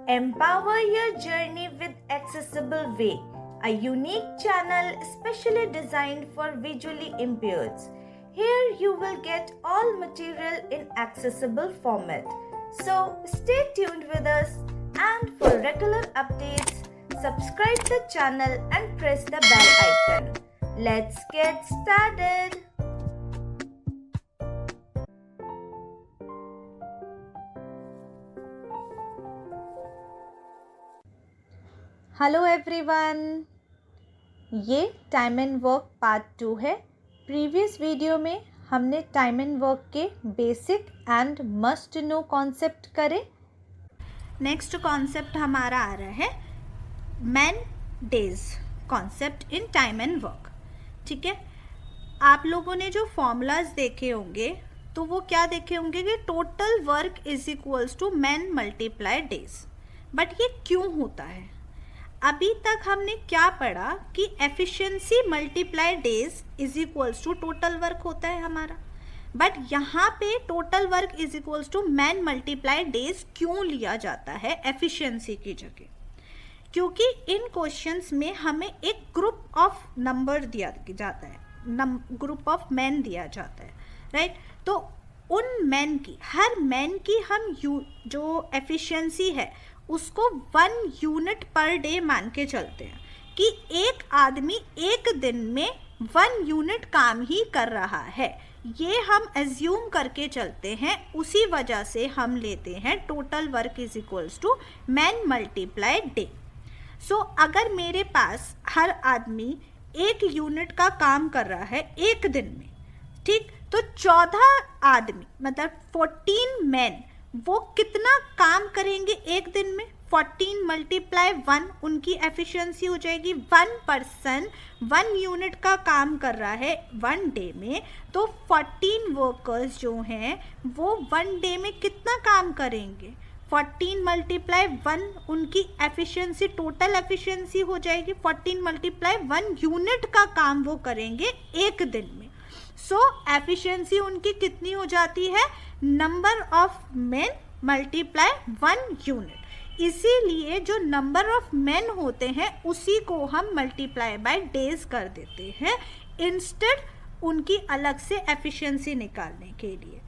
Empower your journey with Accessible Way, a unique channel specially designed for visually impaired. Here you will get all material in accessible format. So stay tuned with us, and for regular updates, subscribe the channel and press the bell icon. Let's get started. Hello everyone, ये time and work part 2 है। Previous video में हमने time and work के basic and must know concept करे। Next concept हमारा आ रहा है man days concept in time and work. ठीक है, आप लोगों ने जो फॉर्मूलाज देखे होंगे तो वो क्या देखे होंगे कि total work is equals to man multiply days. But ये क्यों होता है? अभी तक हमने क्या पढ़ा कि efficiency multiply days is equals to total work होता है हमारा। बट यहाँ पे total work is equals to man multiply days क्यों लिया जाता है एफिशिएंसी की जगह? क्योंकि इन क्वेश्चंस में हमें एक ग्रुप ऑफ नंबर दिया जाता है, ग्रुप ऑफ मैन दिया जाता है, राइट? तो उन मैन की, हर मैन की हम जो एफिशिएंसी है उसको 1 यूनिट पर डे मान के चलते हैं कि एक आदमी एक दिन में 1 यूनिट काम ही कर रहा है। ये हम एज्यूम करके चलते हैं, उसी वजह से हम लेते हैं total work is equals to man multiply day. So अगर मेरे पास हर आदमी 1 यूनिट का काम कर रहा है एक दिन में, ठीक, तो 14 आदमी मतलब 14 मैन वो कितना काम करेंगे एक दिन में? 14 मल्टीप्लाई 1 उनकी एफिशिएंसी हो जाएगी। 1 पर्सन 1 यूनिट का काम कर रहा है 1 डे में, तो 14 वर्कर्स जो हैं वो 1 डे में कितना काम करेंगे? 14 मल्टीप्लाई 1 उनकी एफिशिएंसी, टोटल एफिशिएंसी हो जाएगी। 14 मल्टीप्लाई 1 यूनिट का काम वो करेंगे एक दिन में। सो एफिशिएंसी उनकी कितनी हो जाती है? Number of main multiply 1 unit. इसीलिए जो नंबर ऑफ मेन होते हैं उसी को हम मल्टीप्लाई बाय डेज कर देते हैं, इंस्टेड उनकी अलग से एफिशिएंसी निकालने के लिए।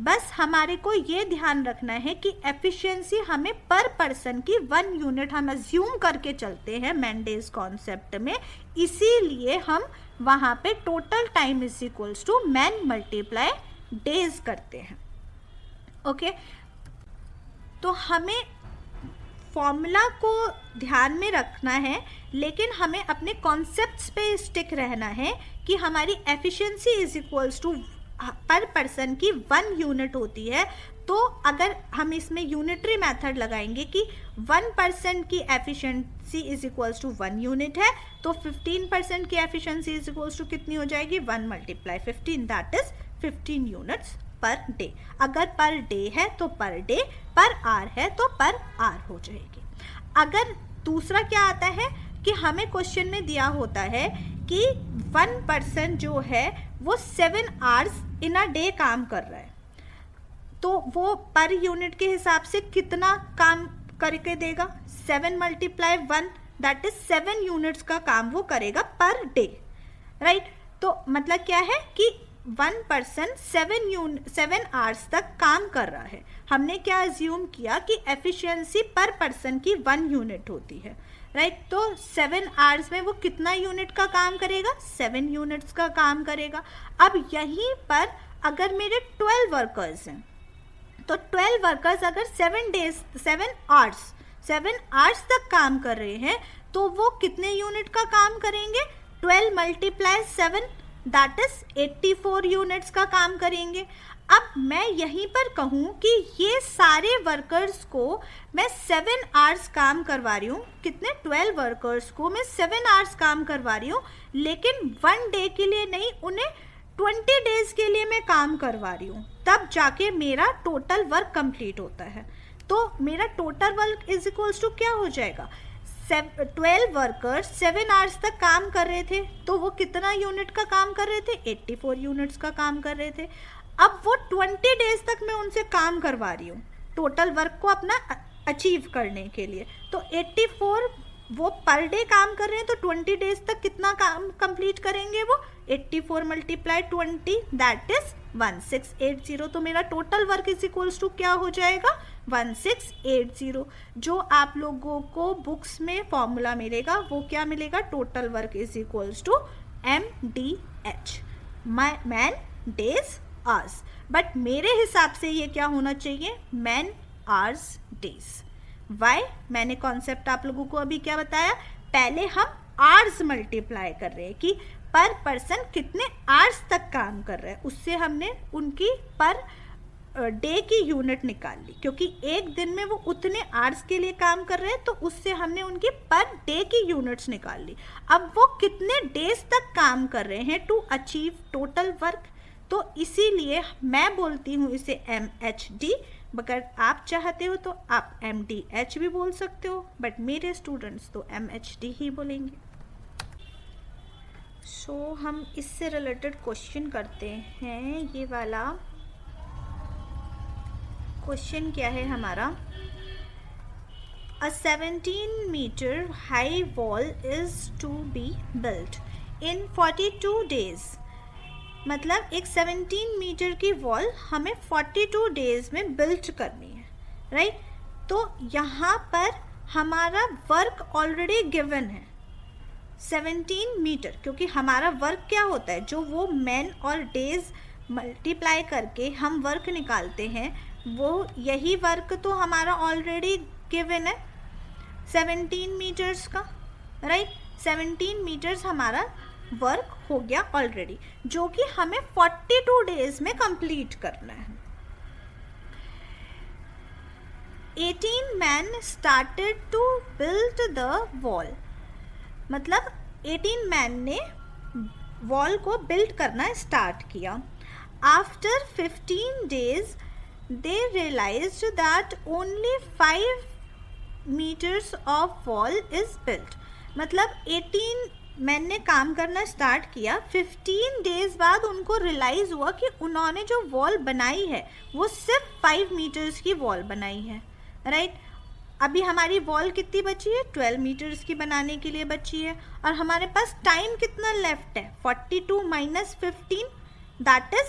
बस हमारे को ये ध्यान रखना है कि एफिशिएंसी हमें पर पर्सन की 1 यूनिट हम अज्यूम करके चलते हैं मैन डेज कॉन्सेप्ट में, इसीलिए हम वहाँ पे total time is equals to man multiply days करते हैं। ओके, तो हमें फॉर्मूला को ध्यान में रखना है, लेकिन हमें अपने कॉन्सेप्ट्स पे स्टिक रहना है कि हमारी एफिशिएंसी इज इक्वल्स टू पर पर्सन की 1 यूनिट होती है। तो अगर हम इसमें यूनिटरी मेथड लगाएंगे कि 1% की efficiency is equals to 1 unit है, तो 15% की एफिशिएंसी इज इक्वल्स टू कितनी हो जाएगी? 1 multiply 15, that is 15 units per day. अगर पर डे है तो पर डे, पर आर है तो पर आर हो जाएगी। अगर दूसरा क्या आता है कि हमें क्वेश्चन में दिया होता है कि 1 पर्सन जो है वो 7 आवर्स इन अ डे काम कर रहा है, तो वो पर यूनिट के हिसाब से कितना काम करके देगा? 7 मल्टीप्लाई 1 दैट इज 7 यूनिट्स का काम वो करेगा पर डे, राइट? तो मतलब क्या है कि 1 पर्सन 7 आवर्स तक काम कर रहा है। हमने क्या अज्यूम किया कि एफिशिएंसी पर पर्सन की 1 यूनिट होती है, राइट? तो 7 आवर्स में वो कितना यूनिट का काम करेगा? 7 यूनिट्स का काम करेगा। अब यहीं पर अगर मेरे 12 वर्कर्स हैं, तो 12 वर्कर्स अगर 7 आवर्स तक काम कर रहे हैं, तो वो कितने यूनिट का काम करेंगे? 12 मल्टीप्लाई 7 दैट इज 84 यूनिट्स का काम करेंगे। अब मैं यहीं पर कहूँ कि ये सारे वर्कर्स को मैं 7 आवर्स काम करवा रही हूँ, कितने? 12 वर्कर्स को मैं 7 आवर्स काम करवा रही हूँ, लेकिन 1 डे के लिए नहीं, उन्हें 20 डेज के लिए मैं काम करवा रही हूँ, तब जाके मेरा टोटल वर्क कंप्लीट होता है। तो मेरा total work is equals to क्या हो जाएगा? 12 वर्कर्स 7 आवर्स तक काम कर रहे थे, तो वो कितना यूनिट का काम कर रहे थे? 84 यूनिट्स का काम कर रहे थे। अब वो 20 डेज तक मैं उनसे काम करवा रही हूँ, टोटल वर्क को अपना अचीव करने के लिए। तो 84 वो पर डे काम कर रहे हैं, तो 20 डेज तक कितना काम कंप्लीट करेंगे वो? 84 मल्टीप्लाई 20 दैट इज 1680। तो मेरा total work is equals to क्या हो जाएगा? 1680। जो आप लोगों को बुक्स में फॉर्मूला मिलेगा वो क्या मिलेगा? Total work is equals to MDH, man days hours. But मेरे हिसाब से ये क्या होना चाहिए? Man hours days. वाई? मैंने कॉन्सेप्ट आप लोगों को अभी क्या बताया? पहले हम आवर्स मल्टीप्लाई कर रहे हैं कि पर पर्सन कितने आवर्स तक काम कर रहे हैं, उससे हमने उनकी पर डे की यूनिट निकाल ली, क्योंकि एक दिन में वो उतने आवर्स के लिए काम कर रहे हैं, तो उससे हमने उनकी पर डे की यूनिट्स निकाल ली। अब वो कितने डेज तक काम कर रहे हैं टू अचीव टोटल वर्क, तो इसीलिए मैं बोलती हूँ इसे MHD। अगर आप चाहते हो तो आप MDH भी बोल सकते हो, बट मेरे स्टूडेंट्स तो MHD ही बोलेंगे। सो हम इससे रिलेटेड क्वेश्चन करते हैं। ये वाला क्वेश्चन क्या है हमारा? A 17 meter high wall is to be built in 42 days। मतलब एक 17 मीटर की वॉल हमें 42 डेज में बिल्ड करनी है, राइट? तो यहाँ पर हमारा वर्क ऑलरेडी गिवन है 17 मीटर, क्योंकि हमारा वर्क क्या होता है? जो वो मैन और डेज मल्टीप्लाई करके हम वर्क निकालते हैं, वो यही वर्क तो हमारा ऑलरेडी गिवन है 17 मीटर्स का, राइट? 17 मीटर्स हमारा वर्क हो गया ऑलरेडी, जो कि हमें 42 डेज में कंप्लीट करना है। 18 men started to build the wall। मतलब 18 मैन ने वॉल को बिल्ड करना स्टार्ट किया। After 15 days they realized that only 5 meters of wall is built। मतलब 18 मैन ने काम करना स्टार्ट किया, 15 डेज बाद उनको रियलाइज हुआ कि उन्होंने जो वॉल बनाई है वो सिर्फ 5 मीटर्स की वॉल बनाई है, राइट? अभी हमारी वॉल कितनी बची है? 12 मीटर्स की बनाने के लिए बची है, और हमारे पास टाइम कितना लेफ्ट है? 42 माइनस 15 दैट इज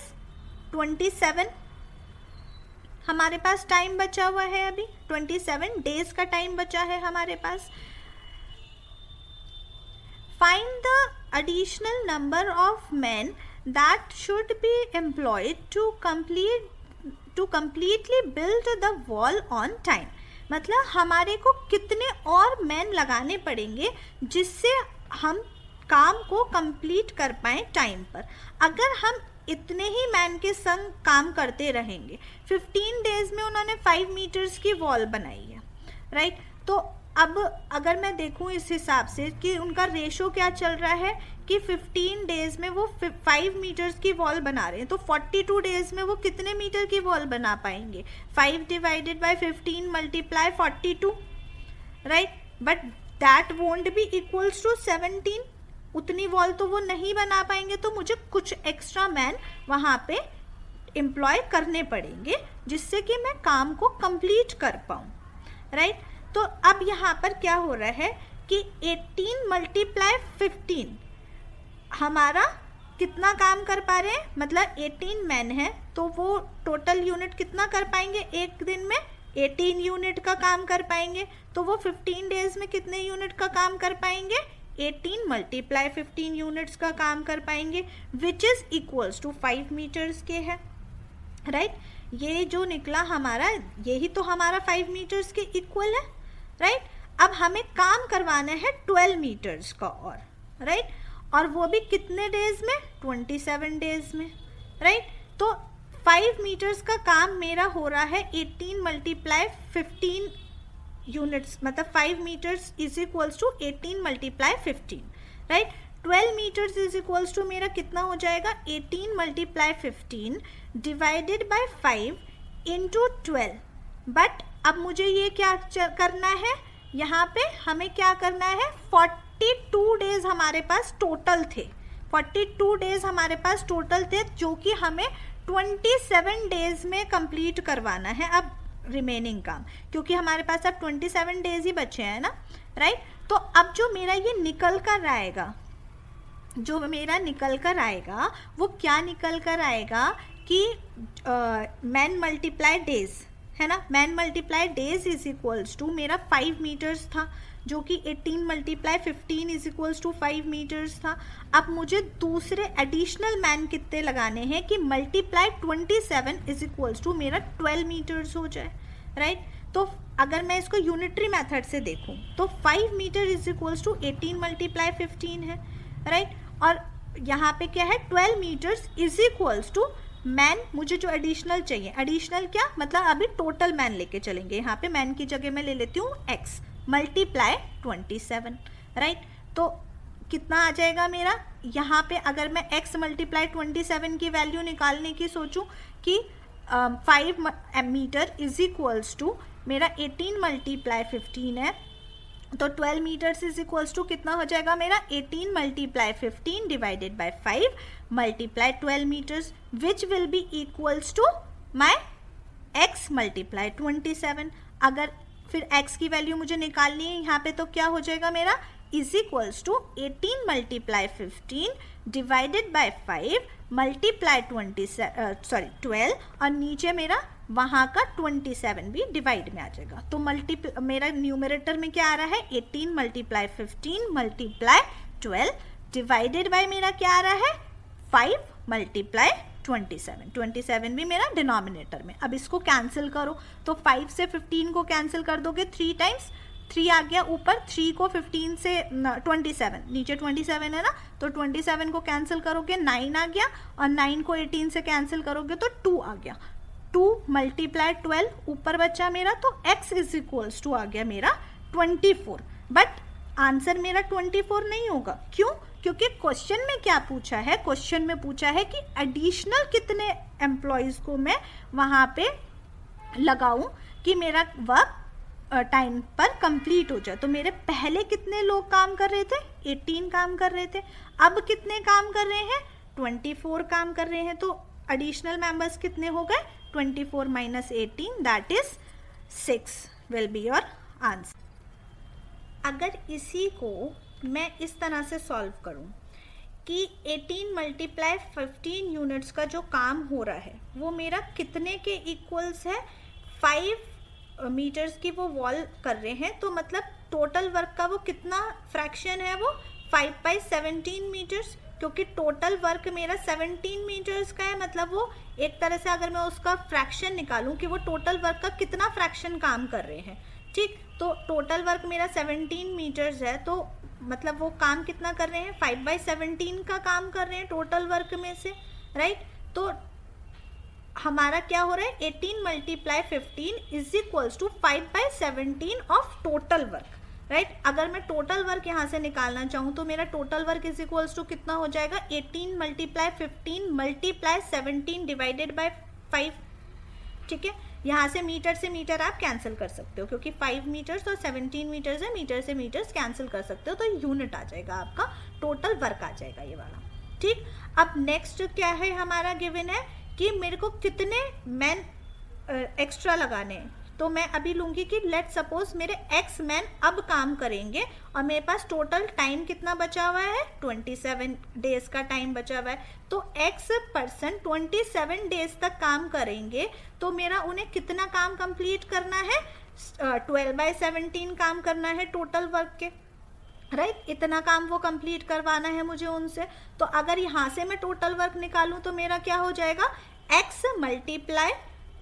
27। हमारे पास टाइम बचा हुआ है अभी 27 डेज का टाइम बचा है हमारे पास। Find the additional number of men that should be employed to completely build the wall on time। मतलब हमारे को कितने और मैन लगाने पड़ेंगे जिससे हम काम को कंप्लीट कर पाएँ टाइम पर। अगर हम इतने ही मैन के संग काम करते रहेंगे, 15 डेज में उन्होंने 5 मीटर्स की वॉल बनाई है, राइट? तो अब अगर मैं देखूं इस हिसाब से कि उनका रेशो क्या चल रहा है कि 15 डेज में वो 5 मीटर्स की वॉल बना रहे हैं, तो 42 डेज में वो कितने मीटर की वॉल बना पाएंगे? 5 divided by 15 multiply 42, right? But that won't be equals to 17। उतनी वॉल तो वो नहीं बना पाएंगे, तो मुझे कुछ एक्स्ट्रा मैन वहाँ पे एम्प्लॉय करने पड़ेंगे जिससे कि मैं काम को कंप्लीट कर पाऊँ, राइट? तो अब यहाँ पर क्या हो रहा है कि 18 मल्टीप्लाई 15 हमारा कितना काम कर पा रहे हैं? मतलब 18 मैन है तो वो टोटल यूनिट कितना कर पाएंगे एक दिन में? 18 यूनिट का काम कर पाएंगे। तो वो 15 डेज में कितने यूनिट का काम कर पाएंगे? 18 मल्टीप्लाई 15 यूनिट्स का काम कर पाएंगे, which is equals to 5 meters के है, राइट? ये जो निकला हमारा, यही तो हमारा 5 मीटर्स के इक्वल है, राइट? अब हमें काम करवाना है 12 मीटर्स का और, राइट? और वो भी कितने डेज में? 27 डेज में, राइट? तो 5 मीटर्स का काम मेरा हो रहा है 18 मल्टीप्लाई 15 यूनिट्स, मतलब 5 meters is equals to 18 multiply 15, right? 12 meters is equals to मेरा कितना हो जाएगा? 18 multiply 15 divided by 5 into 12। But अब मुझे ये क्या करना है? यहाँ पे हमें क्या करना है? 42 डेज हमारे पास टोटल थे, 42 डेज हमारे पास टोटल थे, जो कि हमें 27 डेज में कंप्लीट करवाना है। अब रिमेनिंग काम, क्योंकि हमारे पास अब 27 डेज ही बचे हैं ना, राइट। तो अब जो मेरा ये निकल कर आएगा, जो मेरा निकल कर आएगा वो क्या निकल कर आएगा कि मैन मल्टीप्लाई डेज है ना, man multiply days is equals to मेरा 5 मीटर्स था, जो कि 18 multiply 15 is equals to 5 meters था। अब मुझे दूसरे एडिशनल मैन कितने लगाने हैं कि मल्टीप्लाई 27 इज इक्वल्स टू मेरा 12 मीटर्स हो जाए, राइट। तो अगर मैं इसको यूनिटरी मेथड से देखूं तो 5 meter is equals to 18 multiply 15 है, राइट। और यहाँ पे क्या है, 12 meters is equals to man, मुझे जो एडिशनल चाहिए, एडिशनल क्या मतलब अभी टोटल मैन लेके चलेंगे, यहाँ पे मैन की जगह मैं ले लेती हूँ x मल्टीप्लाई 27, राइट। तो कितना आ जाएगा मेरा, यहाँ पे अगर मैं x मल्टीप्लाई 27 की वैल्यू निकालने की सोचूं कि 5 मीटर इज इक्वल्स टू मेरा 18 मल्टीप्लाई 15 है, तो 12 मीटर्स इज इक्वल्स टू कितना हो जाएगा मेरा 18 multiply 15 divided by 5 multiply 12 meters, which will be equals to my x multiply 27। अगर फिर x की वैल्यू मुझे निकालनी है यहाँ पे, तो क्या हो जाएगा मेरा is equals to 18 multiply 15 divided by 5 multiply 12, और नीचे मेरा वहाँ का 27 भी डिवाइड में आ जाएगा। तो मेरा न्यूमरेटर में क्या आ रहा है 18 मल्टीप्लाई 15 मल्टीप्लाई 12 डिवाइडेड बाय मेरा क्या आ रहा है 5 मल्टीप्लाई 27 भी मेरा डिनोमिनेटर में। अब इसको कैंसिल करो, तो 5 से 15 को कैंसिल कर दोगे 3 टाइम्स, 3 आ गया ऊपर, 3 को 15 से 27, नीचे 27 है ना, तो 27 को कैंसिल करोगे 9 आ गया, और 9 को 18 से कैंसिल करोगे तो 2 आ गया, 2 मल्टीप्लाई 12 ऊपर बचा मेरा, तो x इज इक्वल्स टू आ गया मेरा 24। बट आंसर मेरा 24 नहीं होगा, क्यों? क्योंकि क्वेश्चन में क्या पूछा है, क्वेश्चन में पूछा है कि एडिशनल कितने एम्प्लॉयज़ को मैं वहाँ पे लगाऊं कि मेरा वर्क टाइम पर कंप्लीट हो जाए। तो मेरे पहले कितने लोग काम कर रहे थे 18 काम कर रहे थे, अब कितने काम कर रहे हैं 24 काम कर रहे हैं, तो एडिशनल मेंबर्स कितने हो गए 24 minus 18 that is 6 will be your answer. अगर इसी को मैं इस तरह से सॉल्व करूं कि 18 मल्टीप्लाई 15 यूनिट्स का जो काम हो रहा है वो मेरा कितने के इक्वल्स है 5 मीटर्स की वो वॉल कर रहे हैं, तो मतलब टोटल वर्क का वो कितना फ्रैक्शन है वो 5/17 मीटर्स, क्योंकि टोटल वर्क मेरा 17 मीटर्स का है, मतलब वो एक तरह से अगर मैं उसका फ्रैक्शन निकालूं कि वो टोटल वर्क का कितना फ्रैक्शन काम कर रहे हैं, ठीक। तो टोटल वर्क मेरा 17 मीटर्स है, तो मतलब वो काम कितना कर रहे हैं 5/17 का काम कर रहे हैं टोटल वर्क में से, राइट। तो हमारा क्या हो रहा है 18 multiply 15 is equals to 5/17 of total work, right. अगर मैं टोटल वर्क यहाँ से निकालना चाहूँ तो मेरा total work is equals to कितना हो जाएगा 18 मल्टीप्लाई 15 मल्टीप्लाई 17 डिवाइडेड बाय 5, ठीक है। यहाँ से मीटर आप कैंसिल कर सकते हो, क्योंकि 5 मीटर्स और 17 मीटर्स है, मीटर से मीटर्स कैंसिल कर सकते हो, तो यूनिट आ जाएगा आपका, टोटल वर्क आ जाएगा ये वाला, ठीक। अब नेक्स्ट क्या है हमारा गिवन है कि मेरे को कितने मैन एक्स्ट्रा लगाने हैं, तो मैं अभी लूँगी कि लेट सपोज मेरे x मैन अब काम करेंगे और मेरे पास टोटल टाइम कितना बचा हुआ है 27 डेज का टाइम बचा हुआ है, तो x पर्सन 27 डेज तक काम करेंगे, तो मेरा उन्हें कितना काम कंप्लीट करना है 12/17 काम करना है टोटल वर्क के, राइट। इतना काम वो कंप्लीट करवाना है मुझे उनसे। तो अगर यहाँ से मैं टोटल वर्क निकालूँ तो मेरा क्या हो जाएगा x multiply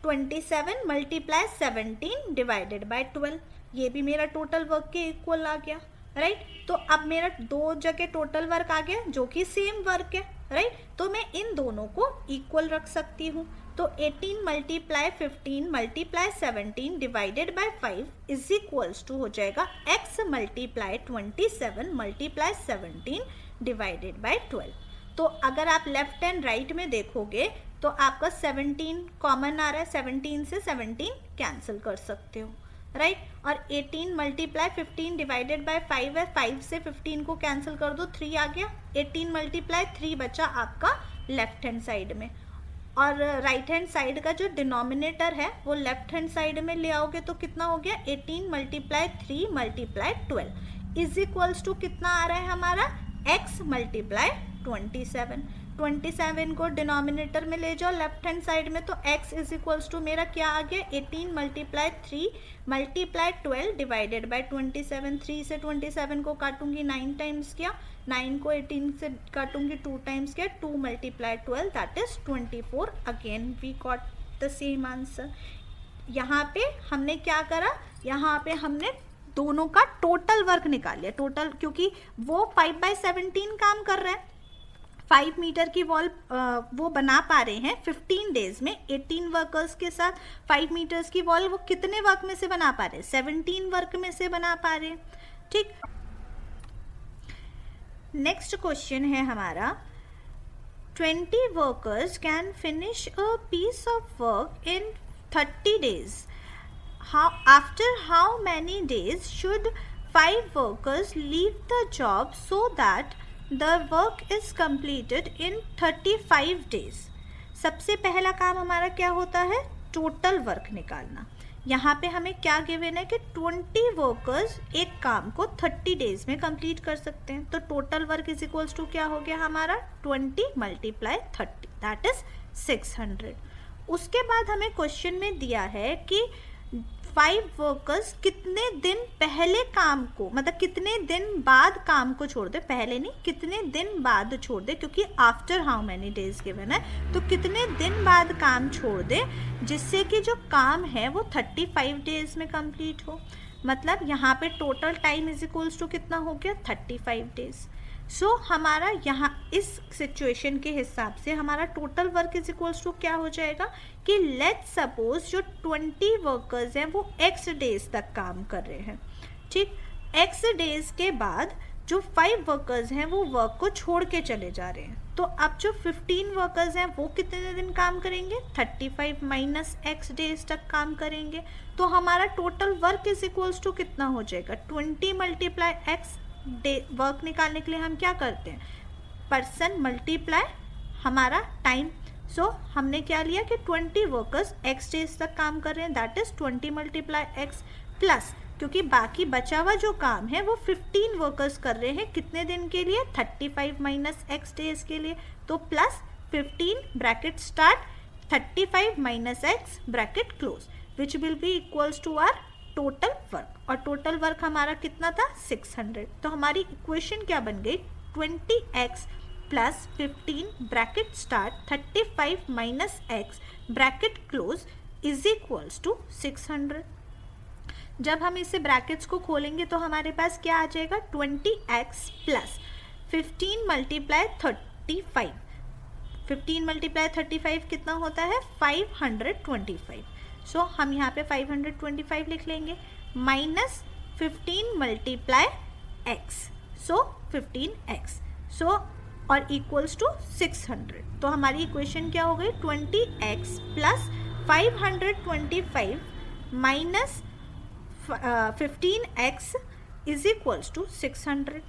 27 multiply 17 divided by 12, ये भी मेरा टोटल वर्क के इक्वल आ गया, राइट। तो अब मेरा दो जगह टोटल वर्क आ गया जो कि सेम वर्क है, राइट। तो मैं इन दोनों को इक्वल रख सकती हूँ, तो 18 multiply 15 multiply 17 divided by 5 is equals to हो जाएगा x multiply 27 multiply 17 divided by 12। तो अगर आप लेफ्ट एंड राइट में देखोगे तो आपका 17 कॉमन आ रहा है, 17 से 17 कैंसिल कर सकते हो, राइट। और 18 मल्टीप्लाई 15 डिवाइडेड बाय 5 है, 5 से 15 को कैंसिल कर दो 3 आ गया, 18 मल्टीप्लाई 3 बचा आपका लेफ्ट हैंड साइड में, और राइट हैंड साइड का जो डिनोमिनेटर है वो लेफ्ट हैंड साइड में ले आओगे तो कितना हो गया 18 multiply 3 multiply 12 is equals to कितना आ रहा है हमारा x मल्टीप्लाई 27 को डिनोमिनेटर में ले जाओ लेफ्ट हैंड साइड में तो x इज इक्वल्स टू मेरा क्या आ गया 18 मल्टीप्लाई 3 मल्टीप्लाई 12 डिवाइडेड बाय 27। 3 से 27 को काटूंगी 9 टाइम्स किया, 9 को 18 से काटूंगी 2 टाइम्स किया, 2 multiply 12 that is 24। Again we got the same answer. यहाँ पे हमने क्या करा, यहाँ पे हमने दोनों का टोटल वर्क निकाल लिया। टोटल क्योंकि वो 5/17 काम कर रहे हैं, 5 मीटर की वॉल वो बना पा रहे हैं 15 डेज में 18 वर्कर्स के साथ। 5 मीटर्स की वॉल वो कितने वर्क में से बना पा रहे हैं 17 वर्क में से बना पा रहे हैं। ठीक, नेक्स्ट क्वेश्चन है हमारा 20 workers can finish a piece of work in 30 days. After how many days should 5 workers leave the job so that the work is completed in 35 days? सबसे पहला काम हमारा क्या होता है, टोटल वर्क निकालना। यहाँ पे हमें क्या गिवन है कि 20 वर्कर्स एक काम को 30 डेज में कंप्लीट कर सकते हैं। तो total work is equals to क्या हो गया हमारा 20 मल्टीप्लाई 30 दैट इज 600। उसके बाद हमें क्वेश्चन में दिया है कि 5 वर्कर्स कितने दिन पहले काम को, मतलब कितने दिन बाद काम को छोड़ दे, पहले नहीं कितने दिन बाद छोड़ दे, क्योंकि after how many days given है तो कितने दिन बाद काम छोड़ दे जिससे कि जो काम है वो 35 डेज में कंप्लीट हो। मतलब यहाँ पे total time is equals to कितना हो गया 35 डेज। सो हमारा यहाँ इस सिचुएशन के हिसाब से हमारा total work is equals to क्या हो जाएगा कि लेट्स सपोज जो 20 वर्कर्स हैं वो x डेज तक काम कर रहे हैं। ठीक, x डेज के बाद जो 5 वर्कर्स हैं वो वर्क को छोड़ के चले जा रहे हैं। तो अब जो 15 वर्कर्स हैं वो कितने दिन काम करेंगे 35 माइनस x डेज तक काम करेंगे। तो हमारा total work is equals to कितना हो जाएगा 20 मल्टीप्लाई x डे। वर्क निकालने के लिए हम क्या करते हैं पर्सन मल्टीप्लाई हमारा टाइम। सो हमने क्या लिया कि 20 वर्कर्स x डेज तक काम कर रहे हैं that is 20 multiply x plus, क्योंकि बाकी बचा हुआ जो काम है वो 15 वर्कर्स कर रहे हैं कितने दिन के लिए 35 माइनस x डेज के लिए। तो plus 15 bracket start 35 minus x bracket close which will be equals to our total work. और टोटल वर्क हमारा कितना था 600। तो हमारी इक्वेशन क्या बन गई 20x plus 15 bracket start 35 minus x bracket close is equals to 600। जब हम इसे ब्रैकेट्स को खोलेंगे तो हमारे पास क्या आ जाएगा 20x प्लस 15 मल्टीप्लाई 35। 15 मल्टीप्लाई 35 कितना होता है 525। सो हम यहाँ पे 525 लिख लेंगे माइनस 15 मल्टीप्लाई x, सो 15x, सो और इक्वल्स टू 600। तो हमारी इक्वेशन क्या हो गई 20x plus 525 minus 15x is equals to 600।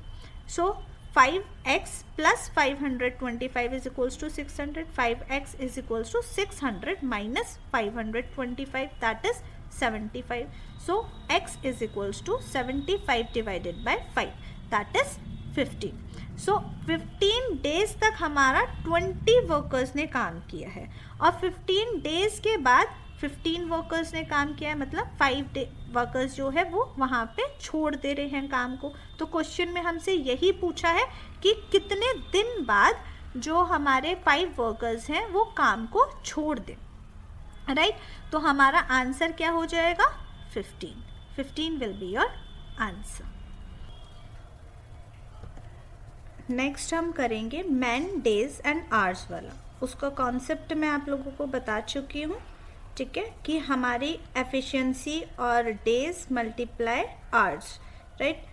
So 5x plus 525 is equals to 600. 5x is equals to 600 minus 525 that is 75. So x is equals to 75 divided by 5 that is 15. So 15 days तक हमारा 20 workers ने काम किया है और 15 days के बाद 15 workers ने काम किया है, मतलब 5 वर्कर्स जो है वो वहाँ पे छोड़ दे रहे हैं काम को। तो क्वेश्चन में हमसे यही पूछा है कि कितने दिन बाद जो हमारे 5 वर्कर्स हैं वो काम को छोड़ दें, राइट। तो हमारा आंसर क्या हो जाएगा 15 will be your answer. Next हम करेंगे मैन डेज एंड आवर्स वाला। उसका कॉन्सेप्ट मैं आप लोगों को बता चुकी हूँ, ठीक है, कि हमारी एफिशिएंसी और डेज मल्टीप्लाई आवर्स, राइट।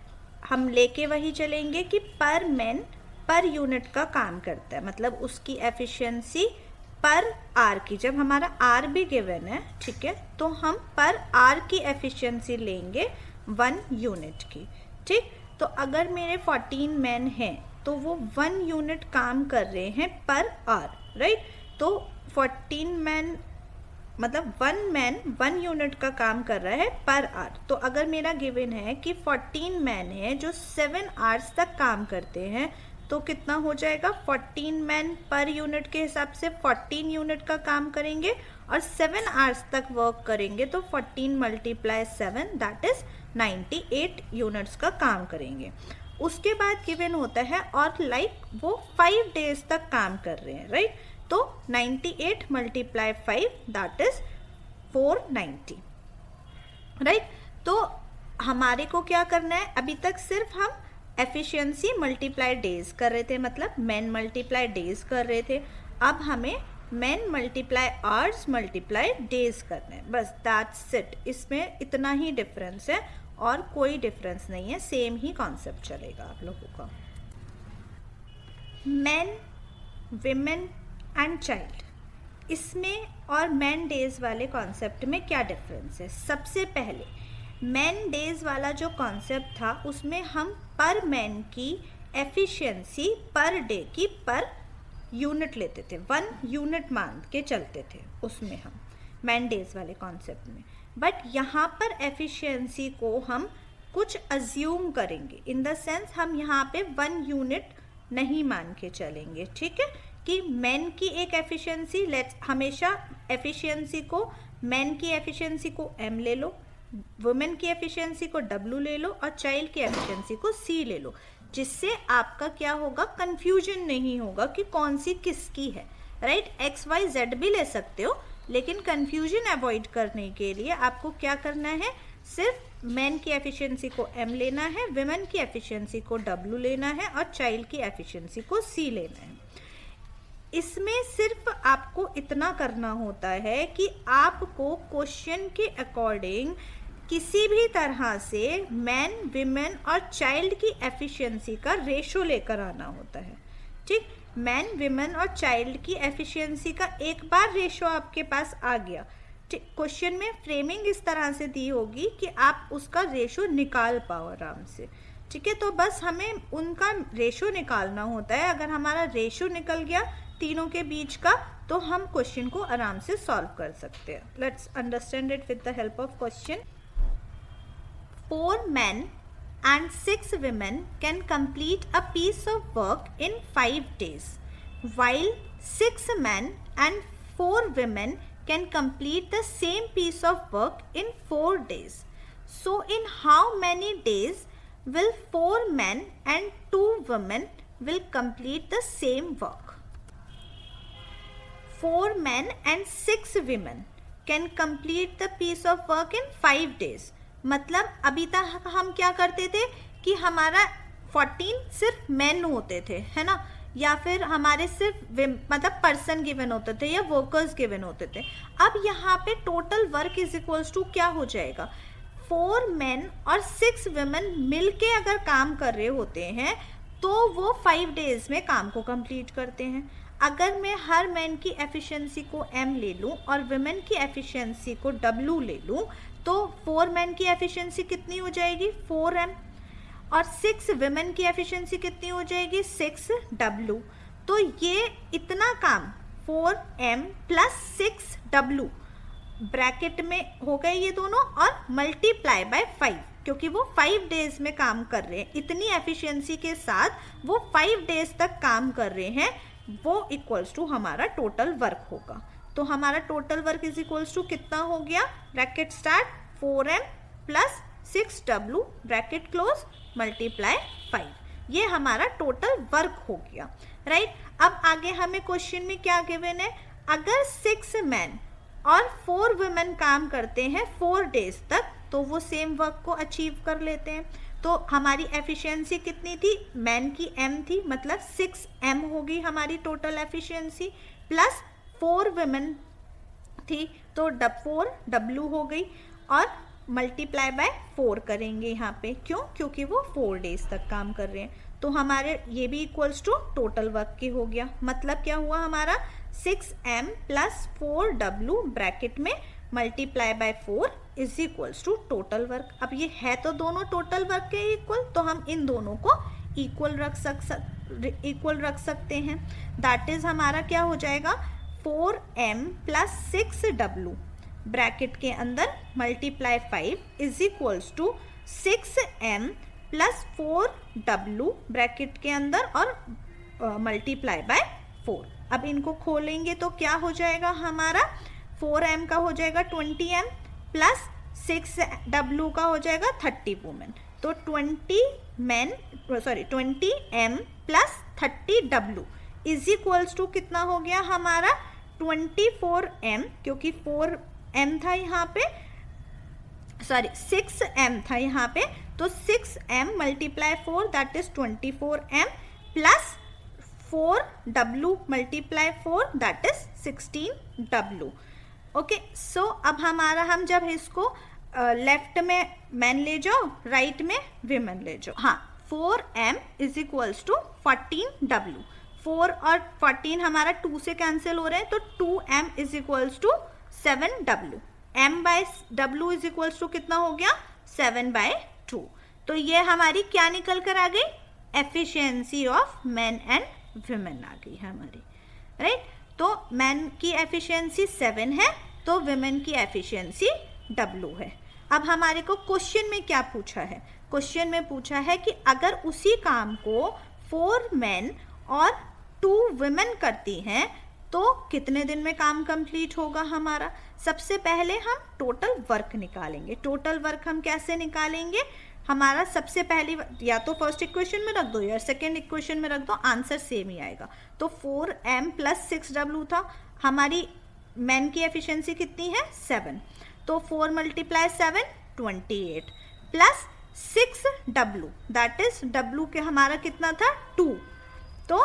हम लेके वही चलेंगे कि पर मैन पर यूनिट का काम करता है, मतलब उसकी एफिशिएंसी पर आर की। जब हमारा आर भी गिवन है, ठीक है, तो हम पर आर की एफिशिएंसी लेंगे 1 यूनिट की, ठीक। तो अगर मेरे 14 मैन हैं तो वो 1 यूनिट काम कर रहे हैं पर आर, राइट। तो 14 मैन मतलब 1 मैन 1 यूनिट का काम कर रहा है पर आवर। तो अगर मेरा गिवन है कि 14 मैन है जो 7 आवर्स तक काम करते हैं, तो कितना हो जाएगा, 14 मैन पर यूनिट के हिसाब से 14 यूनिट का काम करेंगे और 7 आवर्स तक वर्क करेंगे, तो 14 × 7 दैट इज 98 यूनिट्स का काम करेंगे। उसके बाद गिवन होता है और वो 5 डेज तक काम कर रहे हैं, राइट। तो 98 × 5 दैट इज 490, राइट। तो हमारे को क्या करना है, अभी तक सिर्फ हम एफिशिएंसी मल्टीप्लाई डेज कर रहे थे, मतलब मैन मल्टीप्लाई डेज कर रहे थे। अब हमें man multiply hours multiply days करना है, बस दैट्स इट। इसमें इतना ही डिफरेंस है और कोई डिफरेंस नहीं है, सेम ही कॉन्सेप्ट चलेगा आप लोगों का। मैन, विमेन एंड चाइल्ड, इसमें और मैन डेज वाले कॉन्सेप्ट में क्या डिफरेंस है। सबसे पहले मैन डेज वाला जो कॉन्सेप्ट था उसमें हम पर मैन की एफिशिएंसी पर डे की पर यूनिट लेते थे, 1 यूनिट मान के चलते थे उसमें हम मैन डेज वाले कॉन्सेप्ट में। बट यहाँ पर एफिशिएंसी को हम कुछ अज्यूम करेंगे, इन द सेंस हम यहाँ पे 1 यूनिट नहीं मान के चलेंगे, ठीक है। कि मैन की एक एफिशिएंसी, हमेशा एफिशिएंसी को मैन की एफिशिएंसी को M ले लो, वुमेन की एफिशिएंसी को W ले लो और चाइल्ड की एफिशिएंसी को C ले लो, जिससे आपका क्या होगा, कंफ्यूजन नहीं होगा कि कौन सी किसकी है, राइट। X Y Z भी ले सकते हो, लेकिन कंफ्यूजन अवॉइड करने के लिए आपको क्या करना है, सिर्फ मैन की एफिशिएंसी को M लेना है, वुमेन की एफिशिएंसी को W लेना है और चाइल्ड की एफिशिएंसी को C लेना है। इसमें सिर्फ आपको इतना करना होता है कि आपको क्वेश्चन के अकॉर्डिंग किसी भी तरह से मैन, विमेन और चाइल्ड की एफिशिएंसी का रेशो लेकर आना होता है, ठीक। मैन, विमेन और चाइल्ड की एफिशिएंसी का एक बार रेशो आपके पास आ गया, ठीक। क्वेश्चन में फ्रेमिंग इस तरह से दी होगी कि आप उसका रेशो निकाल पाओ आराम से, ठीक है। तो बस हमें उनका रेशो निकालना होता है। अगर हमारा रेशो निकल गया तीनों के बीच का, तो हम क्वेश्चन को आराम से सॉल्व कर सकते हैं। Let's understand it with the help of question. 4 men and 6 women can complete a piece of work in 5 days, while 6 men and 4 women can complete the same piece of work in 4 days. So in how many days will 4 men and 2 women will complete the same work? 4 men and 6 women can complete the piece of work in 5 days. मतलब अभी तक हम क्या करते थे कि हमारा 14 सिर्फ मैन होते थे, है ना, या फिर हमारे सिर्फ मतलब पर्सन गिवन होते थे या वर्कर्स गिवन होते थे। अब यहाँ पे total work is equals to क्या हो जाएगा, 4 मैन और 6 वुमेन मिलके अगर काम कर रहे होते हैं तो वो 5 डेज में काम को कंप्लीट करते हैं। अगर मैं हर मैन की एफिशिएंसी को M ले लूँ और वुमेन की एफिशिएंसी को W ले लूँ, तो 4 मैन की एफिशिएंसी कितनी हो जाएगी, 4M, और 6 वुमेन की एफिशिएंसी कितनी हो जाएगी, 6W। तो ये इतना काम 4M + 6W ब्रैकेट में हो गए ये दोनों, और मल्टीप्लाई बाय 5, क्योंकि वो 5 डेज में काम कर रहे हैं, इतनी एफिशिएंसी के साथ वो 5 डेज तक काम कर रहे हैं, वो इक्वल्स टू हमारा टोटल वर्क होगा। तो हमारा total work is equals to कितना हो गया, bracket start 4M + 6W bracket close multiply 5, ये हमारा टोटल वर्क हो गया, राइट। अब आगे हमें क्वेश्चन में क्या गिवन है, अगर 6 मैन और 4 वुमेन काम करते हैं 4 डेज तक, तो वो सेम वर्क को अचीव कर लेते हैं। तो हमारी एफिशिएंसी कितनी थी, मैन की M थी, मतलब 6M होगी हमारी टोटल एफिशिएंसी, प्लस 4 वुमेन थी तो 4W हो गई, और मल्टीप्लाई बाय 4 करेंगे यहाँ पे, क्यों, क्योंकि वो 4 डेज तक काम कर रहे हैं। तो हमारे ये भी इक्वल्स टू टोटल वर्क की हो गया। मतलब क्या हुआ हमारा, 6M + 4W ब्रैकेट में multiply by 4 is equals to total work. अब ये है तो दोनों टोटल वर्क के इक्वल, तो हम इन दोनों को इक्वल रख सकते हैं। दैट इज हमारा क्या हो जाएगा, 4m प्लस 6w ब्रैकेट के अंदर multiply 5 is equals to 6m plus 4w bracket के अंदर और मल्टीप्लाई बाय 4। अब इनको खोलेंगे तो क्या हो जाएगा हमारा, 4m का हो जाएगा 20m प्लस 6w का हो जाएगा 30 वुमेन। तो 20m plus 30w is equals to कितना हो गया हमारा 24m, क्योंकि 4m था यहाँ पे, सॉरी 6m था यहाँ पे, तो 6m multiply 4 that is 24m plus 4w multiply 4 that is 16w। Okay, so अब हमारा, हम जब इसको लेफ्ट में मैन ले जाओ, राइट में विमेन ले जाओ। हाँ, 4m is equals to 14w, 4 और 14 हमारा 2 से कैंसिल हो रहे हैं, तो 2m is equals to 7w, m by w is equals to कितना हो गया 7/2। तो ये हमारी क्या निकल कर आ गई, efficiency of man and women आ गई हमारी, राइट। तो मैन की एफिशिएंसी 7 है, तो विमेन की एफिशिएंसी w है। अब हमारे को क्वेश्चन में क्या पूछा है, क्वेश्चन में पूछा है कि अगर उसी काम को 4 मैन और 2 विमेन करती हैं तो कितने दिन में काम कंप्लीट होगा हमारा। सबसे पहले हम टोटल वर्क निकालेंगे। टोटल वर्क हम कैसे निकालेंगे, हमारा सबसे पहली, या तो फर्स्ट इक्वेशन में रख दो या सेकेंड इक्वेशन में रख दो, आंसर सेम ही आएगा। तो 4m प्लस 6w था, हमारी मैन की एफिशिएंसी कितनी है 7, तो 4 multiply 7 28 plus 6w that is w के हमारा कितना था 2, तो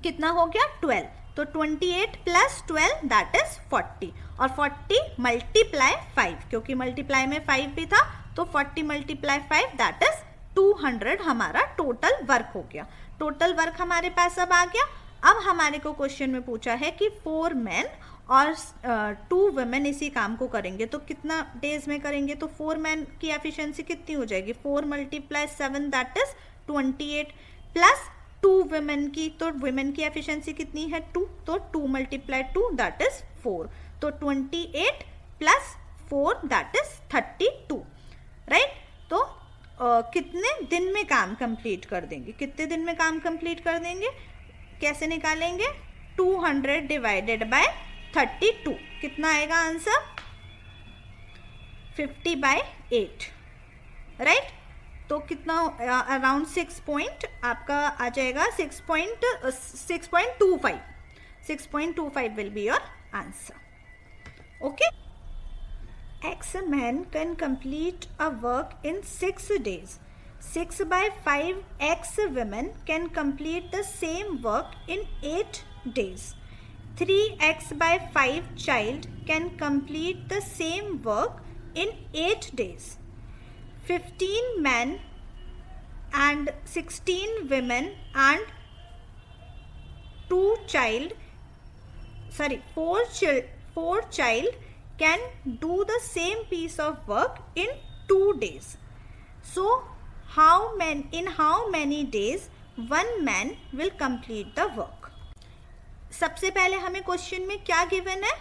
कितना हो गया 12, तो 28 प्लस 12 दैट इज 40, और 40 मल्टीप्लाई 5, क्योंकि मल्टीप्लाई में 5 भी था, तो 40 मल्टीप्लाई 5 दैट इज 200 हमारा टोटल वर्क हो गया। टोटल वर्क हमारे पास अब आ गया। अब हमारे को क्वेश्चन में पूछा है कि 4 मैन और 2 वुमेन इसी काम को करेंगे तो कितना डेज में करेंगे। तो 4 मैन की एफिशिएंसी कितनी हो जाएगी, 4 multiply 7 that is 28 plus 2 women की, तो वुमेन की एफिशिएंसी कितनी है 2, तो 2 मल्टीप्लाई 2 दैट इज 4, तो 28 प्लस 4 दैट इज 32, राइट। तो कितने दिन में काम कंप्लीट कर देंगे, कितने दिन में काम कंप्लीट कर देंगे, कैसे निकालेंगे, 200 डिवाइडेड बाय 32, कितना आएगा आंसर 50/8, राइट। तो कितना अराउंड 6 पॉइंट आपका आ जाएगा 6.25 will be your answer. Okay, X men can complete a work in 6 days. 6/5 X women can complete the same work in 8 days. 3x/5 child can complete the same work in 8 days. 15 men and 16 women and 4 child can do the same piece of work in 2 days. So in how many days one man will complete the work? सबसे पहले हमें question में क्या given है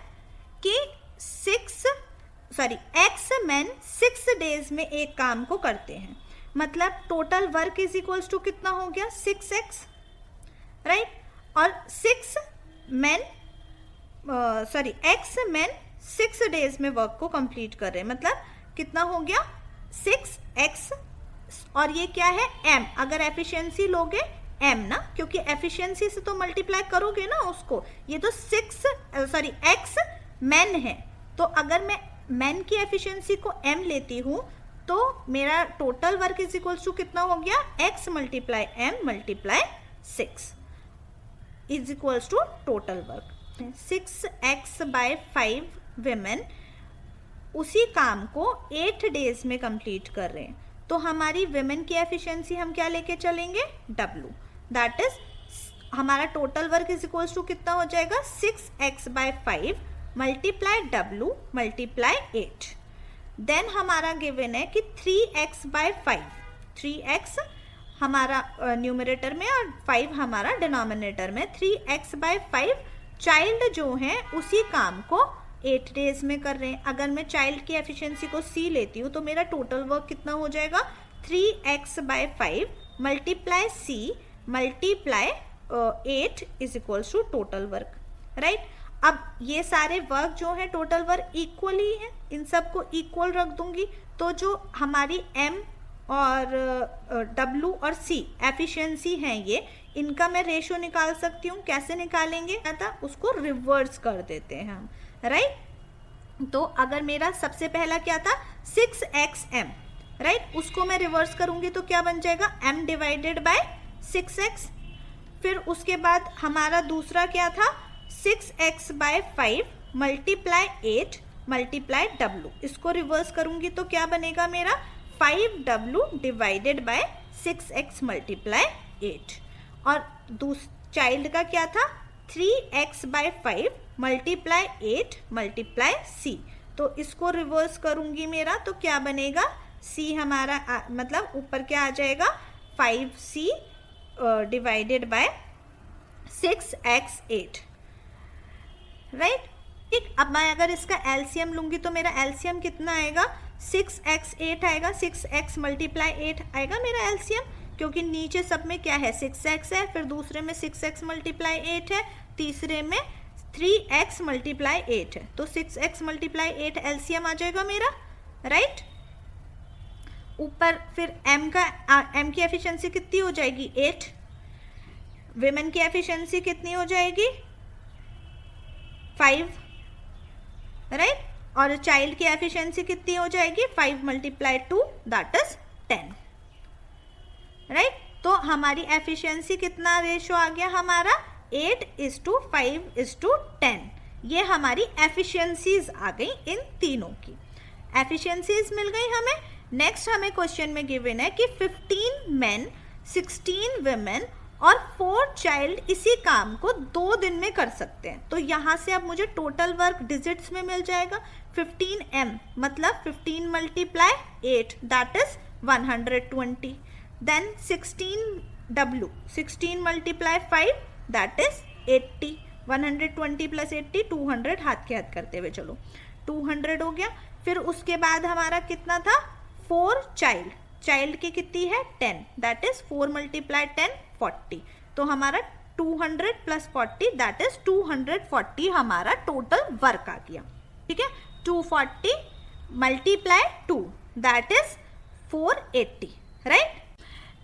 कि X men 6 days में एक काम को करते हैं, मतलब total work is equals to कितना हो गया 6x, राइट। और X men 6 डेज में वर्क को कंप्लीट कर रहे हैं, मतलब कितना हो गया 6x, और ये क्या है m, अगर एफिशिएंसी लोगे m ना, क्योंकि एफिशिएंसी से तो मल्टीप्लाई करोगे ना उसको, ये तो x मैन है, तो अगर मैं मैन की एफिशिएंसी को m लेती हूँ तो मेरा total work is equals to कितना हो गया x multiply m multiply 6 is equals to total work. 6x/5 women उसी काम को 8 डेज में कंप्लीट कर रहे हैं, तो हमारी विमेन की एफिशिएंसी हम क्या लेके चलेंगे w, दैट इज हमारा total work is equals to कितना हो जाएगा 6x/5 multiply w multiply 8। Then हमारा गिवन है कि 3x/5, 3x हमारा न्यूमरेटर में और 5 हमारा डिनोमिनेटर में, 3x/5 चाइल्ड जो है उसी काम को 8 डेज में कर रहे हैं। अगर मैं चाइल्ड की एफिशिएंसी को C लेती हूँ तो मेरा टोटल वर्क कितना हो जाएगा, 3x/5 multiply C multiply 8 is equals to total work, right. अब ये सारे वर्क जो है टोटल वर्क इक्वल ही है, इन सबको इक्वल रख दूंगी तो जो हमारी M और W और C एफिशिएंसी हैं ये, इनका मैं रेशो निकाल सकती हूँ। कैसे निकालेंगे, था उसको रिवर्स कर देते हैं हम, राइट। तो अगर मेरा सबसे पहला क्या था 6xm, राइट, उसको मैं रिवर्स करूंगी तो क्या बन जाएगा m डिवाइडेड बाय 6x। फिर उसके बाद हमारा दूसरा क्या था 6x/5 मल्टीप्लाई 8 मल्टीप्लाई w, इसको रिवर्स करूंगी तो क्या बनेगा मेरा 5w divided by 6x multiply 8। और चाइल्ड का क्या था 3x/5 मल्टीप्लाई 8 मल्टीप्लाई c, तो इसको रिवर्स करूंगी मेरा तो क्या बनेगा c हमारा मतलब ऊपर क्या आ जाएगा 5c divided by 6x8, right. ठीक, अब मैं अगर इसका एलसीएम लूंगी तो मेरा एलसीएम कितना आएगा 6x8 आएगा, 6x मल्टीप्लाई 8 आएगा मेरा एलसीएम, क्योंकि नीचे सब में क्या है 6x है, फिर दूसरे में 6x मल्टीप्लाई 8 है, तीसरे में 3x मल्टीप्लाई 8 है, तो 6x मल्टीप्लाई 8 एलसीएम आ जाएगा मेरा, राइट। ऊपर फिर m की एफिशिएंसी कितनी हो जाएगी 8, विमेन की एफिशिएंसी कितनी हो जाएगी 5, राइट, और चाइल्ड की एफिशिएंसी कितनी हो जाएगी 5 मल्टीप्लाई 2 दैट इज 10, राइट। तो हमारी एफिशिएंसी कितना रेशो आ गया हमारा 8:5:10, ये हमारी एफिशिएंसीज आ गई इन तीनों की, एफिशिएंसीज मिल गई हमें। नेक्स्ट हमें क्वेश्चन में गिवन है कि 15 मेन 16 विमेन और 4 चाइल्ड इसी काम को 2 दिन में कर सकते हैं। तो यहाँ से अब मुझे टोटल वर्क डिजिट्स में मिल जाएगा 15m मतलब 15 multiply 8 that is 120, then 16w 16 multiply 5 that is 80, 120 plus 80 200, हाथ के हाथ करते हुए चलो 200 हो गया। फिर उसके बाद हमारा कितना था 4 चाइल्ड की कितनी है 10 दैट इज 4 मल्टीप्लाई 10 40, तो हमारा 200 प्लस 40 दैट इज 240 हमारा टोटल वर्क आ गया, ठीक है। 240 मल्टीप्लाई 2 दैट इज 480, राइट,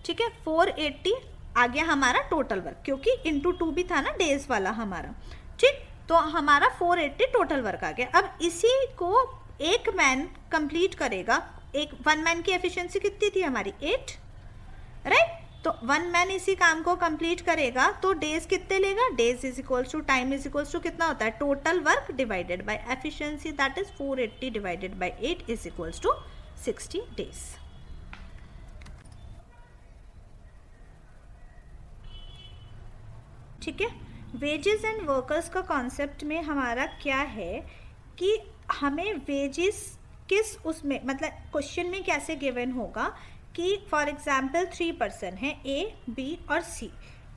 ठीक है। 480 आ गया हमारा टोटल वर्क, क्योंकि इंटू 2 भी था ना डेज वाला हमारा, ठीक। तो हमारा 480 टोटल वर्क आ गया। अब इसी को एक मैन कंप्लीट करेगा, एक 1 मैन की एफिशिएंसी कितनी थी हमारी 8, राइट। तो 1 मैन इसी काम को कंप्लीट करेगा तो डेज कितने लेगा, days is equals to time is equals to कितना होता है total work divided by efficiency that is 480 divided by 8 is equals to 60 days. ठीक है, वेजेस एंड वर्कर्स का कॉन्सेप्ट में हमारा क्या है कि हमें वेजेस किस उसमें मतलब क्वेश्चन में कैसे गिवन होगा कि फॉर एग्जांपल 3 पर्सन है A, B और C।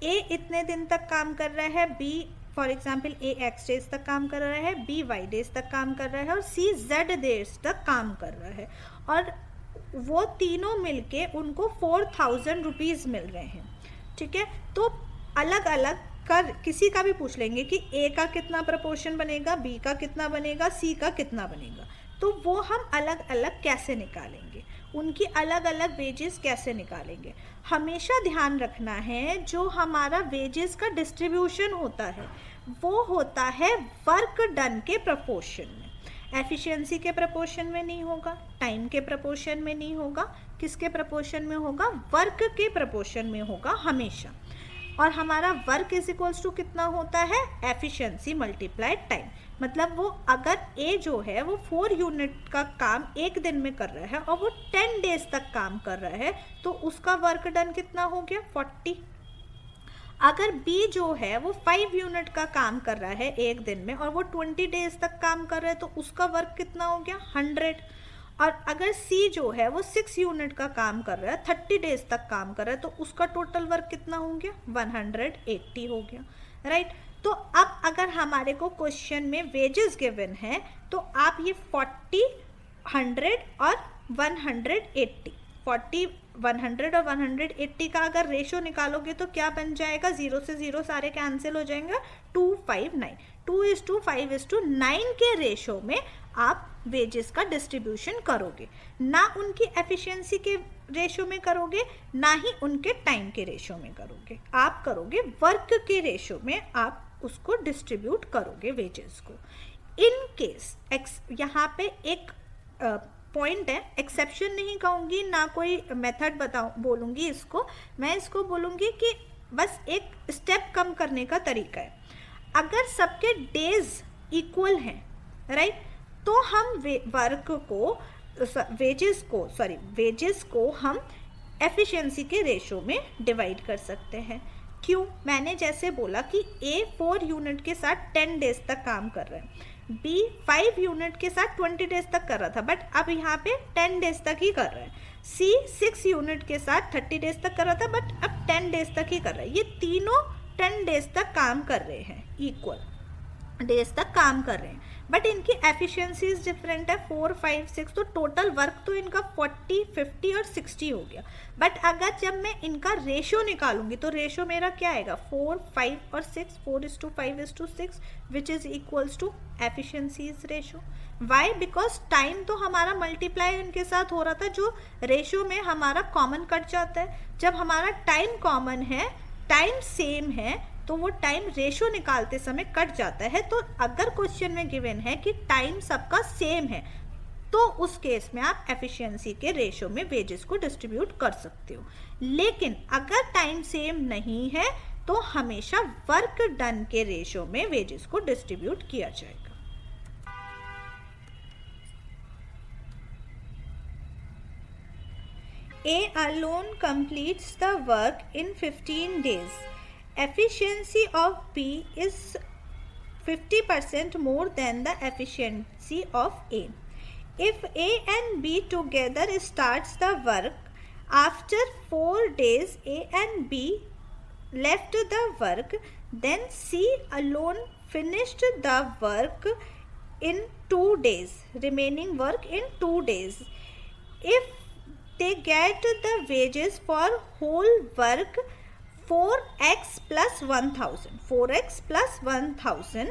A इतने दिन तक काम कर रहा है, B for example A X days तक काम कर रहा है, B Y डेज तक काम कर रहा है और C Z डेज तक काम कर रहा है, और वो तीनों मिलके उनको 4000 रुपीज़ मिल रहे हैं, ठीक है। तो अलग अलग कर किसी का भी पूछ लेंगे कि A का कितना प्रपोर्शन बनेगा, B का कितना बनेगा, C का कितना बनेगा, तो वो हम अलग अलग कैसे निकालेंगे, उनकी अलग अलग वेजेस कैसे निकालेंगे। हमेशा ध्यान रखना है जो हमारा वेजेस का डिस्ट्रीब्यूशन होता है वो होता है वर्क डन के प्रपोर्शन में, एफिशिएंसी के प्रपोर्शन में नहीं होगा, टाइम के प्रपोर्शन में नहीं होगा, किसके प्रपोर्शन में होगा, वर्क के प्रपोर्शन में होगा हमेशा। और हमारा वर्क इज इक्वल्स टू कितना होता है एफिशिएंसी मल्टीप्लाइड टाइम, मतलब वो अगर A जो है वो 4 यूनिट का काम एक दिन में कर रहा है और वो 10 डेज तक काम कर रहा है तो उसका वर्क डन कितना हो गया 40। अगर B जो है वो 5 यूनिट का काम कर रहा है एक दिन में और वो 20 डेज तक काम कर रहा है तो उसका वर्क कितना हो गया 100। और अगर C जो है वो 6 यूनिट का काम कर रहा है 30 डेज तक काम कर रहा है तो उसका टोटल वर्क कितना हो गया 180 हो गया, राइट। तो अब अगर हमारे को क्वेश्चन में वेजेस गिवन है तो आप ये 40, 100 और 180, 40, 100 और 180 का अगर रेशो निकालोगे तो क्या बन जाएगा, 0 से 0 सारे कैंसिल हो जाएंगे, 259, 2:5:9 के रेशो में आप वेजेस का डिस्ट्रीब्यूशन करोगे, ना उनकी एफिशिएंसी के रेशो में करोगे, ना ही उनके टाइम के रेशो में करोगे, आप करोगे वर्क के रेशो में आप उसको डिस्ट्रीब्यूट करोगे वेजेस को। इन केस यहाँ पे एक पॉइंट है, एक्सेप्शन नहीं कहूँगी, ना कोई मेथड बोलूँगी इसको, मैं इसको बोलूँगी कि बस एक स्टेप कम करने का तरीका है। अगर सबके डेज इक्वल हैं, राइट, तो हम वेजेस को हम एफिशिएंसी के रेशो में डिवाइड कर सकते हैं। क्यों? मैंने जैसे बोला कि A 4 यूनिट के साथ 10 डेज तक काम कर रहा है, B 5 यूनिट के साथ 20 डेज तक कर रहा था, बट अब यहाँ पे 10 डेज तक ही कर रहा है। C 6 यूनिट के साथ 30 डेज तक कर रहा था, बट अब 10 डेज तक ही कर रहा है। ये तीनों 10 डेज तक काम कर रहे हैं, इक्वल डेज तक काम कर रहे हैं, बट इनकी एफिशिएंसीज डिफरेंट है, 4, 5, 6, तो टोटल वर्क तो इनका 40, 50 और 60 हो गया। बट अगर जब मैं इनका रेशो निकालूंगी तो रेशो मेरा क्या आएगा, 4, 5 और 6, 4:5:6, which is equals to efficiencies ratio. Why? Because time तो हमारा मल्टीप्लाई इनके साथ हो रहा था, जो रेशो में हमारा कॉमन कट जाता है। जब हमारा टाइम कॉमन है, टाइम सेम है, तो वो टाइम रेशो निकालते समय कट जाता है। तो अगर क्वेश्चन में गिवन है कि टाइम सबका सेम है, तो उस केस में आप एफिशिएंसी के रेशो में वेजेस को डिस्ट्रीब्यूट कर सकते हो। लेकिन अगर टाइम सेम नहीं है तो हमेशा वर्क डन के रेशो में वेजेस को डिस्ट्रीब्यूट किया जाएगा। A alone completes the work in 15 days. Efficiency of B is 50% more than the efficiency of A. If A and B together starts the work, after 4 days A and B left the work, then C alone finished the work in 2 days, remaining work in 2 days. If they get the wages for whole work 4x plus 1000, 4x plus 1000,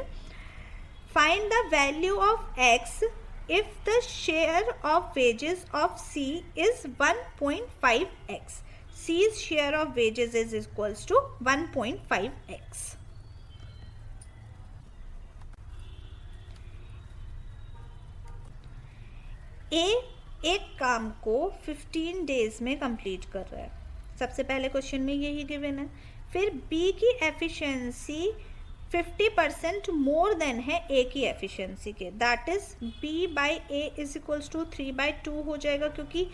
find the value of x if the share of wages of C is 1.5x. C's share of wages is equals to 1.5x. A एक काम को 15 days में complete कर रहा है, सबसे पहले question में यही गिवन है। फिर B की एफिशिएंसी 50% मोर देन है A की एफिशिएंसी के, that is B/A is equals to 3/2 हो जाएगा, क्योंकि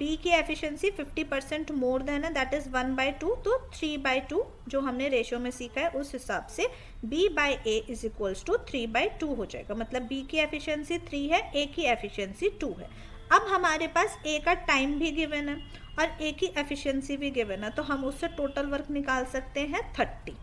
B की एफिशिएंसी 50% मोर देन है, दैट इज 1/2, तो 3/2 जो हमने रेशो में सीखा है उस हिसाब से B/A इज इक्वल्स टू 3/2 हो जाएगा। मतलब B की एफिशिएंसी 3 है, A की एफिशिएंसी 2 है। अब हमारे पास A का टाइम भी गिवन है और A की एफिशिएंसी भी गिवन है, तो हम उससे टोटल वर्क निकाल सकते हैं 30।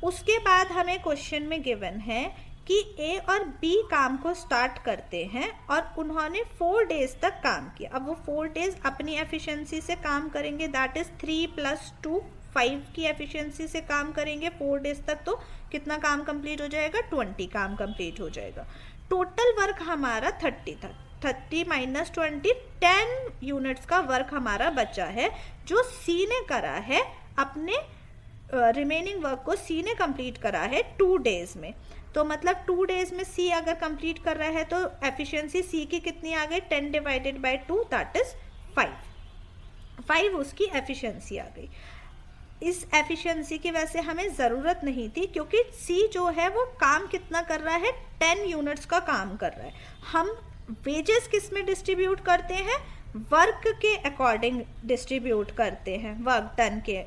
उसके बाद हमें क्वेश्चन में गिवन है कि A और B काम को स्टार्ट करते हैं और उन्होंने 4 डेज तक काम किया। अब वो 4 डेज अपनी एफिशिएंसी से काम करेंगे, दैट इज 3 + 2, 5 की एफिशिएंसी से काम करेंगे 4 डेज तक, तो कितना काम कंप्लीट हो जाएगा, 20 काम कंप्लीट हो जाएगा। टोटल वर्क हमारा 30 था, 30 - 20, 10 यूनिट्स का वर्क हमारा बचा है, जो C ने करा है। अपने रिमेनिंग वर्क को C ने कंप्लीट करा है 2 डेज में, तो मतलब 2 डेज में C अगर कंप्लीट कर रहा है तो एफिशिएंसी C की कितनी आ गई, 10 / 2, दैट इज 5 उसकी एफिशिएंसी आ गई। इस एफिशिएंसी की वजह से हमें ज़रूरत नहीं थी, क्योंकि C जो है वो काम कितना कर रहा है, 10 यूनिट्स का काम कर रहा है। हम वेजेस किस में डिस्ट्रीब्यूट करते हैं, वर्क के अकॉर्डिंग डिस्ट्रीब्यूट करते हैं, वर्क डन के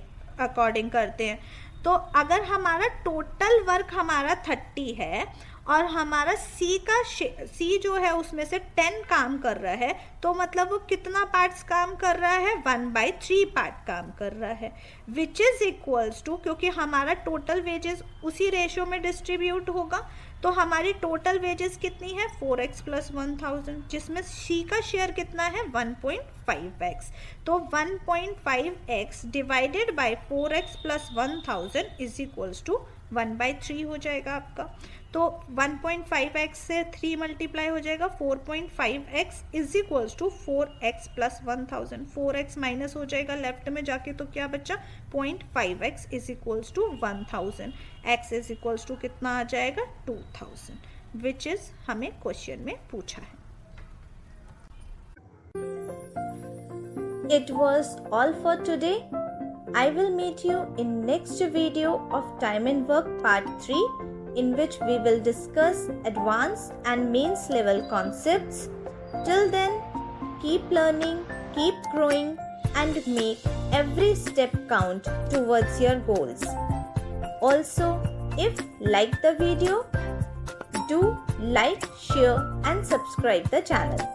अकॉर्डिंग करते हैं। तो अगर हमारा टोटल वर्क हमारा 30 है और हमारा सी जो है उसमें से 10 काम कर रहा है, तो मतलब वो कितना पार्ट्स काम कर रहा है, 1/3 पार्ट काम कर रहा है, विच इज़ इक्वल्स टू, क्योंकि हमारा टोटल वेजेस उसी रेशियो में डिस्ट्रीब्यूट होगा, तो हमारी टोटल वेजेस कितनी है 4x + 1000, जिसमें सी का शेयर कितना है 1.5x, तो 1.5x divided by 4x + 1000 is equals to 1/3 हो जाएगा आपका। तो 1.5x से 3 मल्टीप्लाई हो जाएगा, 4.5x is equals to 4x + 1000, 4x minus हो जाएगा लेफ्ट में जाके, तो क्या बचा 0.5x is equals to 1000, x is equals to कितना आ जाएगा 2000, विच इज हमें क्वेश्चन में पूछा है। It was all for today. I will meet you in next video of Time and Work Part 3, in which we will discuss advanced and mains level concepts. Till then, keep learning, keep growing, and make every step count towards your goals. Also, if like the video, do like, share, and subscribe the channel.